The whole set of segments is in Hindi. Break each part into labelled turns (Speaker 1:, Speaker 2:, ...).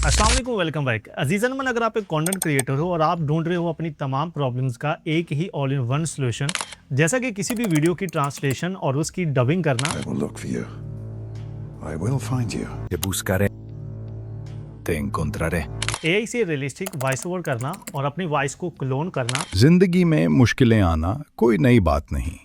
Speaker 1: अस्सलाम वालेकुम, वेलकम बैक। अजीज़ अनमन, अगर आप एक कंटेंट क्रिएटर हो और आप ढूंढ रहे हो अपनी तमाम प्रॉब्लम्स का एक ही ऑल इन वन सॉल्यूशन, जैसा कि किसी भी वीडियो की ट्रांसलेशन और उसकी डबिंग करना,
Speaker 2: I will look for you. I will find you.
Speaker 3: Te buscaré, te encontraré।
Speaker 1: AI से रियलिस्टिक वॉइस ओवर करना और अपनी वॉइस को क्लोन करना,
Speaker 2: जिंदगी में मुश्किलें आना कोई नई बात नहीं,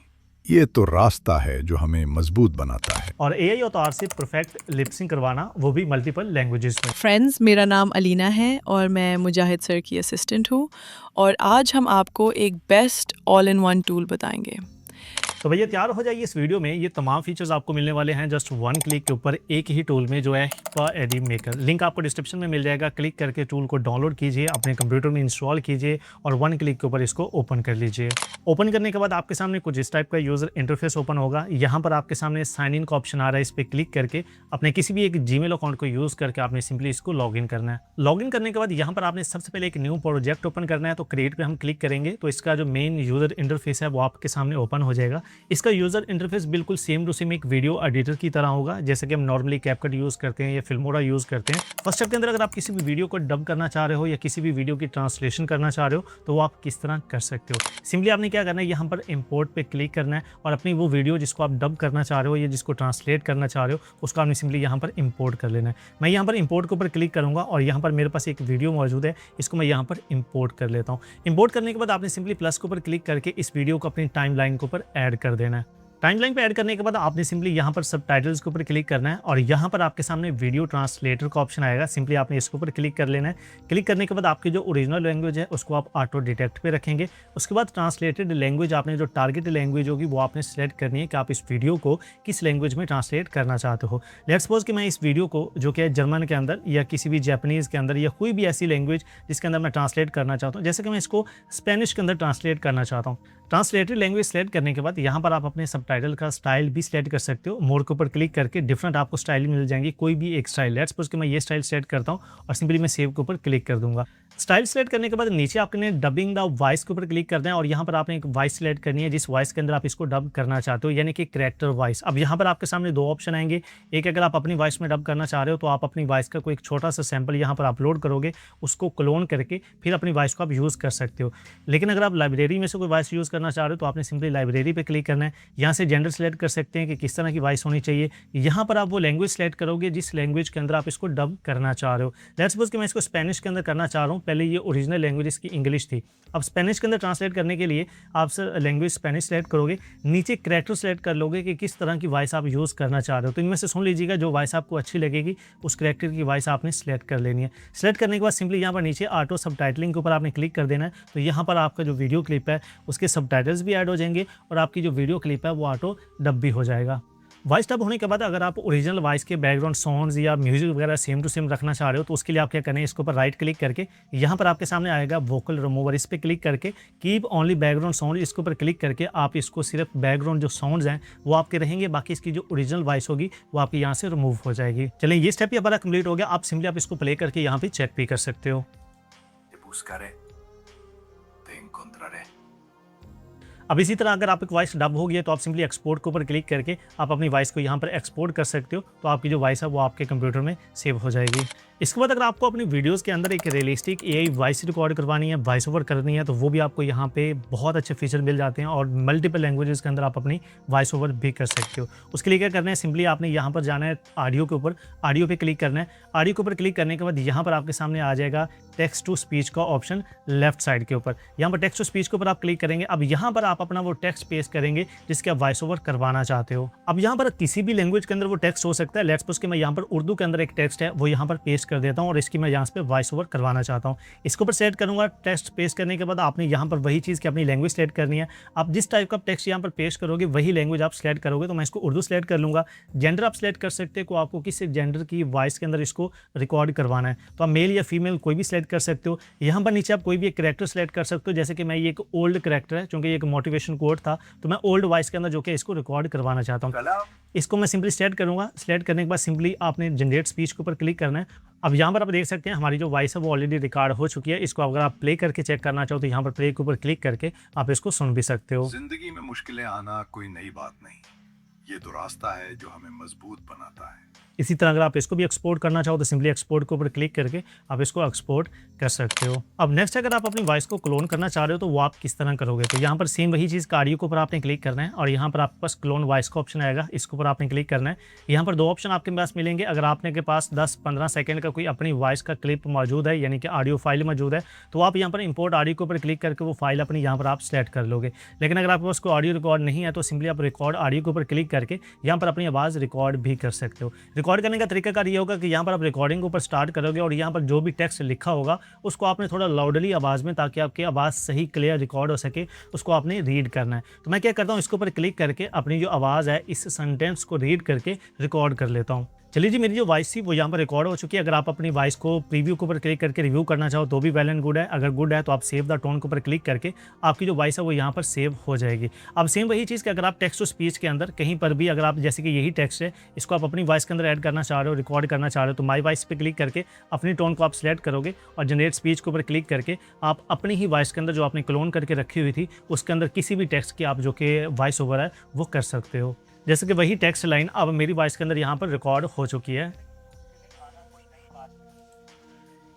Speaker 2: ये तो रास्ता है जो हमें मजबूत बनाता है।
Speaker 1: और एआई अवतार से परफेक्ट लिपसिंग करवाना, वो भी मल्टीपल लैंग्वेजेस में।
Speaker 4: फ्रेंड्स, मेरा नाम अलीना है और मैं मुजाहिद सर की असिस्टेंट हूँ और आज हम आपको एक best all in one tool बताएंगे।
Speaker 1: तो भैया तैयार हो जाइए इस वीडियो में। ये तमाम फीचर्स आपको मिलने वाले हैं जस्ट वन क्लिक के ऊपर, एक ही टूल में, जो है हिप्पा एडी मेकर। लिंक आपको डिस्क्रिप्शन में मिल जाएगा। क्लिक करके टूल को डाउनलोड कीजिए, अपने कंप्यूटर में इंस्टॉल कीजिए और वन क्लिक के ऊपर इसको ओपन कर लीजिए। ओपन करने के बाद आपके सामने कुछ इस टाइप का यूजर इंटरफेस ओपन होगा। यहाँ पर आपके सामने साइन इन का ऑप्शन आ रहा है, इस पर क्लिक करके अपने किसी भी एक जीमेल अकाउंट को यूज करके आपने सिंपली इसको लॉग इन करना है। लॉग इन करने के बाद यहाँ पर आपने सबसे पहले एक न्यू प्रोजेक्ट ओपन करना है। तो क्रिएट पे हम क्लिक करेंगे तो इसका जो मेन यूजर इंटरफेस है वो आपके सामने ओपन हो जाएगा। इसका यूजर इंटरफेस बिल्कुल सेम टू सेम एक वीडियो एडिटर की तरह होगा, जैसे कि हम नॉर्मली कैपकट यूज करते हैं या फिल्मोरा यूज करते हैं। फर्स्ट स्टेप के अंदर अगर आप किसी भी वीडियो को डब करना चाह रहे हो या किसी भी वीडियो की ट्रांसलेशन करना चाह रहे हो तो वो आप किस तरह कर सकते हो। सिंपली आपने क्या करना है, यहाँ पर इंपोर्ट पे क्लिक करना है और अपनी वो वीडियो जिसको आप डब करना चाह रहे हो या जिसको ट्रांसलेट करना चाह रहे हो उसको आपने सिंपली यहाँ पर इंपोर्ट कर लेना है। मैं यहाँ पर इंपोर्ट के ऊपर क्लिक करूँगा और यहाँ पर मेरे पास एक वीडियो मौजूद है, इसको मैं यहाँ पर इंपोर्ट कर लेता हूँ। इंपोर्ट करने के बाद आपने सिंपली प्लस के ऊपर क्लिक करके इस वीडियो को अपनी टाइमलाइन के ऊपर ऐड कर देना है। टाइमलाइन पे ऐड करने के बाद आपने सिंपली यहाँ पर सबटाइटल्स के ऊपर क्लिक करना है और यहाँ पर आपके सामने वीडियो ट्रांसलेटर का ऑप्शन आएगा। सिंपली आपने इसके ऊपर क्लिक कर लेना है। क्लिक करने के बाद आपकी जो ओरिजिनल लैंग्वेज है उसको आप ऑटो डिटेक्ट पे रखेंगे। उसके बाद ट्रांसलेटेड लैंग्वेज, आपने जो टारगेट लैंग्वेज होगी वो आपने सेलेक्ट करनी है कि आप इस वीडियो को किस लैंग्वेज में ट्रांसलेट करना चाहते हो। लेट्स सपोज कि मैं इस वीडियो को, जो कि है जर्मन के अंदर या किसी भी जापानीज़ के अंदर या कोई भी ऐसी लैंग्वेज जिसके अंदर मैं ट्रांसलेट करना चाहता हूँ, जैसे कि मैं इसको स्पेनिश के अंदर ट्रांसलेट करना चाहता हूँ। ट्रांसलेटेड लैंग्वेज सेलेक्ट करने के बाद यहाँ पर आप अपने सबटाइटल का स्टाइल भी सेलेक्ट कर सकते हो। मोर के ऊपर क्लिक करके डिफरेंट आपको स्टाइल मिल जाएंगी, कोई भी एक स्टाइल। लेट्स सपोज कि मैं ये स्टाइल सेलेक्ट करता हूँ और सिंपली मैं सेव के ऊपर क्लिक कर दूंगा। स्टाइल सेलेक्ट करने के बाद नीचे आपने डबिंग द वॉइस के ऊपर क्लिक करना है और यहाँ पर आपने एक वॉइस सेलेक्ट करनी है जिस वॉइस के अंदर आप इसको डब करना चाहते हो, यानी कि कैरेक्टर वॉइस। अब यहाँ पर आपके सामने दो ऑप्शन आएंगे। एक, अगर आप अपनी वॉइस में डब करना चाह रहे हो तो आप अपनी वॉइस का कोई एक छोटा सा सैंपल यहाँ पर अपलोड करोगे, उसको क्लोन करके फिर अपनी वॉइस को आप यूज़ कर सकते हो। लेकिन अगर आप लाइब्रेरी में से कोई वॉइस यूज़ करना चाह रहे हो तो आपने सिंपली लाइब्रेरी पे क्लिक करना है। यहाँ से जेंडर सेलेक्ट कर सकते हैं कि किस तरह की वॉइस होनी चाहिए। यहाँ पर आप वो लैंग्वेज सेलेक्ट करोगे जिस लैंग्वेज के अंदर आप इसको डब करना चाह रहे हो। लेट्स सपोज कि मैं इसको स्पेनिश के अंदर करना चाह रहा हूँ। पहले ये ओरिजिनल लैंग्वेज इसकी इंग्लिश थी। अब स्पेनिश के अंदर ट्रांसलेट करने के लिए आप सर लैंग्वेज स्पेनिश सेलेक्ट करोगे, नीचे कैरेक्टर सेलेक्ट कर लोगे कि किस तरह की वॉइस आप यूज़ करना चाह रहे हो। तो इनमें से सुन लीजिएगा, जो वॉइस आपको अच्छी लगेगी उस कैरेक्टर की वॉइस आपने सेलेक्ट कर लेनी है। सेलेक्ट करने के बाद सिंपली यहाँ पर नीचे ऑटो सबटाइटलिंग के ऊपर आपने क्लिक कर देना है। तो यहाँ पर आपका जो वीडियो क्लिप है उसके सबटाइटल्स भी ऐड हो जाएंगे और आपकी जो वीडियो क्लिप है वो ऑटो डब भी हो जाएगा। वॉइस डब होने के बाद अगर आप ओरिजिनल वॉइस के बैकग्राउंड साउंड्स या म्यूजिक वगैरह सेम टू सेम रखना चाह रहे हो तो उसके लिए आप क्या करें, इसके ऊपर राइट क्लिक करके यहाँ पर आपके सामने आएगा वोकल रिमूवर, इस पर क्लिक करके कीप ओनली बैकग्राउंड साउंड, इसके ऊपर क्लिक करके आप इसको सिर्फ बैकग्राउंड जो साउंड्स हैं वो आपके रहेंगे, बाकी इसकी जो ओरिजिनल वॉइस होगी वो आपकी यहाँ से रिमूव हो जाएगी। चलिए, ये स्टेप ही हमारा कंप्लीट हो गया। आप सिंपली आप इसको प्ले करके यहाँ पे चेक भी कर सकते हो। अब इसी तरह अगर आप एक वॉइस डब हो गया तो आप सिंपली एक्सपोर्ट के ऊपर क्लिक करके आप अपनी वॉइस को यहाँ पर एक्सपोर्ट कर सकते हो। तो आपकी जो वॉइस है वो आपके कंप्यूटर में सेव हो जाएगी। इसके बाद अगर आपको अपनी वीडियोस के अंदर एक रियलिस्टिक एआई वॉइस रिकॉर्ड करवानी है, वॉइस ओवर करनी है, तो वो भी आपको यहाँ पे बहुत अच्छे फीचर मिल जाते हैं और मल्टीपल लैंग्वेजेस के अंदर आप अपनी वॉइस ओवर भी कर सकते हो। उसके लिए क्या करना है, सिंपली आपने यहाँ पर जाना है ऑडियो के ऊपर, ऑडियो पे क्लिक करना है। ऑडियो के ऊपर क्लिक करने के बाद यहाँ पर आपके सामने आ जाएगा टेक्स्ट टू स्पीच का ऑप्शन लेफ्ट साइड के ऊपर। यहाँ पर टेक्स्ट टू स्पीच के ऊपर आप क्लिक करेंगे। अब यहाँ पर आप अपना वो टेक्स्ट पेस्ट करेंगे जिसके आप वॉइस ओवर करवाना चाहते हो। अब यहाँ पर किसी भी लैंग्वेज के अंदर वो टेक्स्ट हो सकता है। लेट्स सपोज कि मैं यहाँ पर उर्दू के अंदर एक टेक्स्ट है वो यहाँ पर पेस्ट कर देता हूँ और इसकी मैं यहाँ पे वॉइस ओवर करवाना चाहता हूँ। इसके ऊपर सेलेक्ट करूँगा। टेक्स्ट पेस्ट करने के बाद आपने यहाँ पर वही चीज़ की अपनी लैंग्वेज सेलेक्ट करनी है। आप जिस टाइप का टेक्स्ट यहाँ पर पेस्ट करोगे वही लैंग्वेज आप सेलेक्ट करोगे। तो मैं इसको उर्दू सेलेक्ट कर लूँगा। जेंडर आप सेलेक्ट कर सकते हो, आपको किस जेंडर की वॉइस के अंदर इसको रिकॉर्ड करवाना है। तो आप मेल या फीमेल कोई भी सेलेक्ट कर सकते हो। यहाँ पर नीचे आप कोई भी एक कैरेक्टर सेलेक्ट कर सकते हो, जैसे कि मैं ये एक ओल्ड कैरेक्टर है, क्योंकि ये एक मोटिवेशन कोड था तो मैं ओल्ड वॉइस के अंदर जो कि इसको रिकॉर्ड करवाना चाहता हूँ। इसको मैं सिंपली सेलेक्ट करूँगा। सेलेक्ट करने के बाद सिंपली आपने जनरेट स्पीच के ऊपर क्लिक करना है। अब यहाँ पर आप देख सकते हैं हमारी जो वॉइस है वो ऑलरेडी रिकॉर्ड हो चुकी है। इसको अगर आप प्ले करके चेक करना चाहो तो यहाँ पर प्ले के ऊपर क्लिक करके आप इसको सुन भी सकते हो।
Speaker 2: जिंदगी में मुश्किलें आना कोई नई बात नहीं, ये तो रास्ता है जो हमें मजबूत बनाता है।
Speaker 1: इसी तरह अगर आप इसको भी एक्सपोर्ट करना चाहो तो सिंपली एक्सपोर्ट के ऊपर क्लिक करके आप इसको एक्सपोर्ट कर सकते हो। अब नेक्स्ट अगर आप अपनी वॉइस को क्लोन करना चाह रहे हो तो वो आप किस तरह करोगे, तो यहाँ पर सेम वही चीज़ ऑडियो के ऊपर आपने क्लिक करना है और यहाँ पर आपके पास क्लोन वॉइस का ऑप्शन आएगा, इसके ऊपर आपने क्लिक करना है। यहाँ पर 2 ऑप्शन आपके पास मिलेंगे। अगर आपने के पास 10-15 सेकंड का कोई अपनी वॉइस का क्लिप मौजूद है यानी कि ऑडियो फाइल मौजूद है तो आप यहाँ पर इंपोर्ट ऑडियो के ऊपर क्लिक करके वो फाइल अपनी यहाँ पर आप सेलेक्ट कर लोगे। लेकिन अगर आपके पास कोई ऑडियो रिकॉर्ड नहीं है तो सिंपली आप रिकॉर्ड ऑडियो के ऊपर क्लिक करके यहाँ पर अपनी आवाज़ रिकॉर्ड भी कर सकते हो। रिकॉर्ड करने का तरीका ये होगा कि यहाँ पर आप रिकॉर्डिंग के ऊपर स्टार्ट करोगे और यहाँ पर जो भी टेक्स्ट लिखा होगा उसको आपने थोड़ा लाउडली आवाज़ में, ताकि आपकी आवाज़ सही क्लियर रिकॉर्ड हो सके, उसको आपने रीड करना है। तो मैं क्या करता हूँ, इसके ऊपर क्लिक करके अपनी जो आवाज़ है इस सेंटेंस को रीड करके रिकॉर्ड कर लेता हूँ। चलिए जी, मेरी जो वॉइस थी वो यहाँ पर रिकॉर्ड हो चुकी है। अगर आप अपनी वॉइस को प्रीव्यू के ऊपर क्लिक करके रिव्यू करना चाहो तो भी वेल एंड गुड है। अगर गुड है तो आप सेव द टोन के ऊपर क्लिक करके आपकी जो वॉइस है वो यहाँ पर सेव हो जाएगी। अब सेम वही चीज़ कि अगर आप टेक्स्ट टू स्पीच के अंदर कहीं पर भी, अगर आप जैसे कि यही टेक्स्ट है इसको आप अपनी वॉइस के अंदर ऐड करना चाह रहे हो, रिकॉर्ड करना चाह रहे हो, तो माई वॉइस पे क्लिक करके अपनी टोन को आप सिलेक्ट करोगे और जनरेट स्पीच के ऊपर क्लिक करके आप अपनी ही वॉइस के अंदर जो आपने क्लोन करके रखी हुई थी उसके अंदर किसी भी टेक्स्ट की आप जो कि वॉइस ओवर है वो कर सकते हो। जैसे कि वही टेक्स्ट लाइन अब मेरी वॉइस के अंदर यहाँ पर रिकॉर्ड हो चुकी है।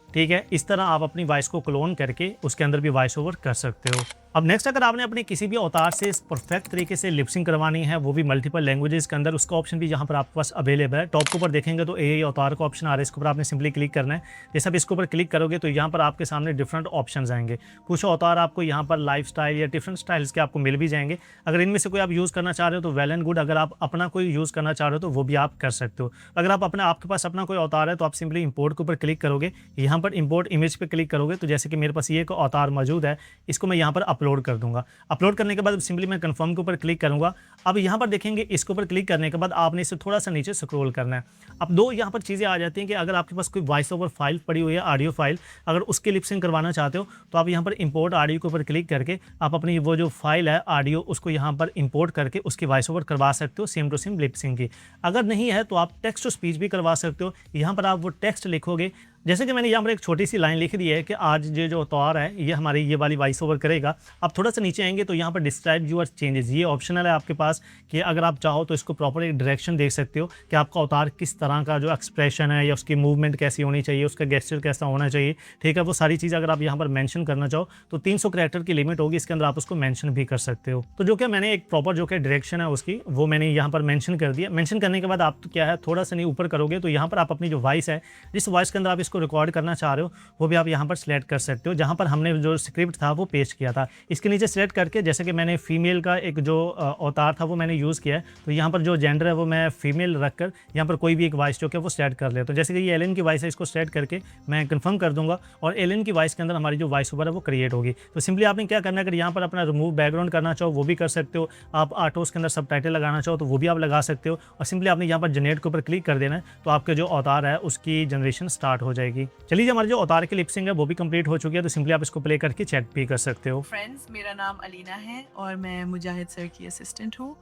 Speaker 1: ठीक है, इस तरह आप अपनी वॉइस को क्लोन करके उसके अंदर भी वॉइस ओवर कर सकते हो। अब नेक्स्ट अगर आपने अपने किसी भी अवतार से परफेक्ट तरीके से लिपसिंग करवानी है, वो भी मल्टीपल लैंग्वेजेस के अंदर, उसका ऑप्शन भी यहाँ पर आपके पास अवेलेबल है। टॉप के ऊपर देखेंगे तो एआई अवतार का ऑप्शन आ रहा है, इसके ऊपर आपने सिंपली क्लिक करना है। जैसे आप इसके ऊपर क्लिक करोगे तो यहाँ पर आपके सामने डिफरेंट ऑप्शंस आएंगे। कुछ अवतार आपको यहाँ पर लाइफ स्टाइल या डिफरेंट स्टाइल्स के आपको मिल भी जाएंगे। अगर इनमें से कोई आप यूज़ करना चाह रहे हो तो वेल एंड गुड। अगर आप अपना कोई यूज़ करना चाह रहे हो तो वो भी आप कर सकते हो। अगर आप अपना आपके पास अपना कोई अवतार है तो आप सिंपली इंपोर्ट के ऊपर क्लिक करोगे, यहाँ पर इंपोर्ट इमेज पे क्लिक करोगे तो जैसे कि मेरे पास ये एक अवतार मौजूद है, इसको मैं यहाँ पर अपलोड कर दूंगा। अपलोड करने के बाद सिंपली मैं कंफर्म के ऊपर क्लिक करूंगा। अब यहाँ पर देखेंगे इसके ऊपर क्लिक करने के बाद आपने इसे थोड़ा सा नीचे स्क्रॉल करना है। अब 2 यहाँ पर चीज़ें आ जाती हैं कि अगर आपके पास कोई वॉइस ओवर फाइल पड़ी हुई है, ऑडियो फाइल, अगर उसके लिपसिंग करवाना चाहते हो तो आप यहाँ पर इंपोर्ट ऑडियो के ऊपर क्लिक करके आप अपनी वो जो फाइल है ऑडियो उसको यहाँ पर इंपोर्ट करके उसकी वॉइस ओवर करवा सकते हो सेम टू सेम लिपसिंग की। अगर नहीं है तो आप टेक्स्ट टू स्पीच भी करवा सकते हो। यहाँ पर आप वो टेक्स्ट लिखोगे, जैसे कि मैंने यहाँ पर एक छोटी सी लाइन लिख दी है कि आज ये जो अवतार है ये हमारी ये वाली वॉइस ओवर करेगा। आप थोड़ा सा नीचे आएंगे तो यहाँ पर डिस्क्राइब यूअर चेंजेस, ये ऑप्शनल है आपके पास कि अगर आप चाहो तो इसको प्रॉपर एक डायरेक्शन देख सकते हो कि आपका अवतार किस तरह का जो एक्सप्रेशन है या उसकी मूवमेंट कैसी होनी चाहिए, उसका गेस्चर कैसा होना चाहिए। ठीक है, वो सारी चीज़ अगर आप यहाँ पर मेंशन करना चाहो तो 300 कैरेक्टर की लिमिट होगी, इसके अंदर आप उसको मेंशन भी कर सकते हो। तो जो कि मैंने एक प्रॉपर जो कि डायरेक्शन है उसकी वो मैंने यहाँ पर मेंशन कर दिया। मेंशन करने के बाद आप तो क्या है थोड़ा सा नहीं ऊपर करोगे तो यहाँ पर आप अपनी जो वॉइस है, जिस वॉइस के अंदर आप इसको रिकॉर्ड करना चाह रहे हो वो भी आप यहाँ पर सिलेक्ट कर सकते हो, जहाँ पर हमने जो स्क्रिप्ट था वो पेश किया था। इसके नीचे सिलेक्ट करके जैसे कि मैंने फीमेल का एक जो अवतार था वो मैंने यूज़ किया है, तो यहाँ पर जो जेंडर है वो मैं फीमेल रखकर यहाँ पर कोई भी एक वॉइस जो कि वो सेलेक्ट कर ले। तो जैसे कि ये एलन की वॉइस है, इसको सेलेक्ट करके मैं कंफर्म कर दूंगा और एलन की वॉइस के अंदर हमारी जो वॉइस ओवर है वो क्रिएट होगी। तो सिंपली आपने क्या करना है, अगर यहाँ पर अपना रिमूव बैकग्राउंड करना चाहो वो भी कर सकते हो, आप ऑटोस के अंदर सबटाइटल लगाना चाहो तो वो भी आप लगा सकते हो और सिंपली आपने यहाँ पर जनरेट के ऊपर क्लिक कर देना है तो आपके जो अवतार है उसकी जनरेशन स्टार्ट हो जाएगी। चलिए, हमारे जो अवतार की लिपसिंग है वो भी कंप्लीट हो चुकी है, तो सिंपली आप इसको प्ले करके चेक भी कर सकते हो।
Speaker 4: फ्रेंड्स, मेरा नाम अलीना है और मैं मुजाहिद सर की असिस्टेंट हूँ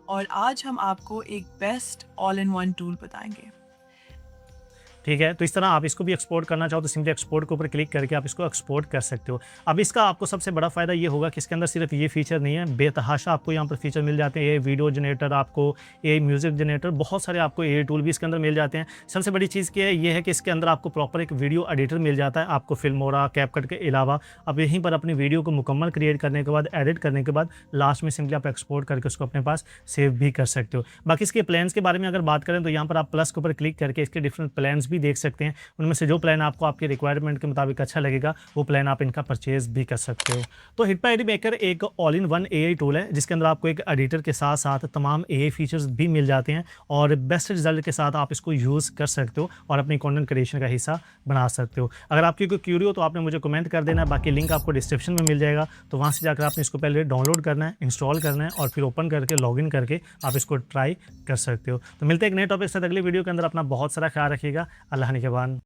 Speaker 4: और आज हम आपको एक best all in one tool बताएंगे।
Speaker 1: ठीक है, तो इस तरह आप इसको भी एक्सपोर्ट करना चाहो तो सिंपली एक्सपोर्ट के ऊपर क्लिक करके आप इसको एक्सपोर्ट कर सकते हो। अब इसका आपको सबसे बड़ा फ़ायदा ये होगा कि इसके अंदर सिर्फ ये फीचर नहीं है, बेतहाशा आपको यहाँ पर फीचर मिल जाते हैं। ये वीडियो जनरेटर, आपको ये म्यूज़िक जनरेटर, बहुत सारे आपको ये टूल भी इसके अंदर मिल जाते हैं। सबसे बड़ी चीज़ क्या है, ये है कि इसके अंदर आपको प्रॉपर एक वीडियो एडिटर मिल जाता है, आपको फिल्मोरा, कैपकट के अलावा अब यहीं पर अपनी वीडियो को मुकम्मल क्रिएट करने के बाद, एडिट करने के बाद लास्ट में सिंपली आप एक्सपोर्ट करके उसको अपने पास सेव भी कर सकते हो। बाकी इसके प्लान्स के बारे में अगर बात करें तो यहाँ पर आप प्लस के ऊपर क्लिक करके इसके डिफरेंट प्लान्स भी देख सकते हैं। उनमें से जो प्लान आपको आपके रिक्वायरमेंट के मुताबिक अच्छा लगेगा वो प्लान आप इनका परचेज भी कर सकते हो। तो हिटपा एडी मेकर एक all in one AI tool है जिसके अंदर आपको एक एडिटर के साथ साथ तमाम एआई फीचर्स भी मिल जाते हैं और बेस्ट रिजल्ट के साथ आप इसको यूज़ कर सकते हो और अपनी कंटेंट क्रिएशन का हिस्सा बना सकते हो। अगर आपकी कोई क्यूरी हो तो आपने मुझे कमेंट कर देना है, बाकी लिंक आपको डिस्क्रिप्शन में मिल जाएगा, तो वहाँ से जाकर आपने इसको पहले डाउनलोड करना है, इंस्टॉल करना है और फिर ओपन करके लॉगिन करके आप इसको ट्राई कर सकते हो। तो मिलते हैं एक नए टॉपिक के साथ अगली वीडियो के अंदर। अपना बहुत सारा ख्याल रखिएगा। अल्लाह निगहबान।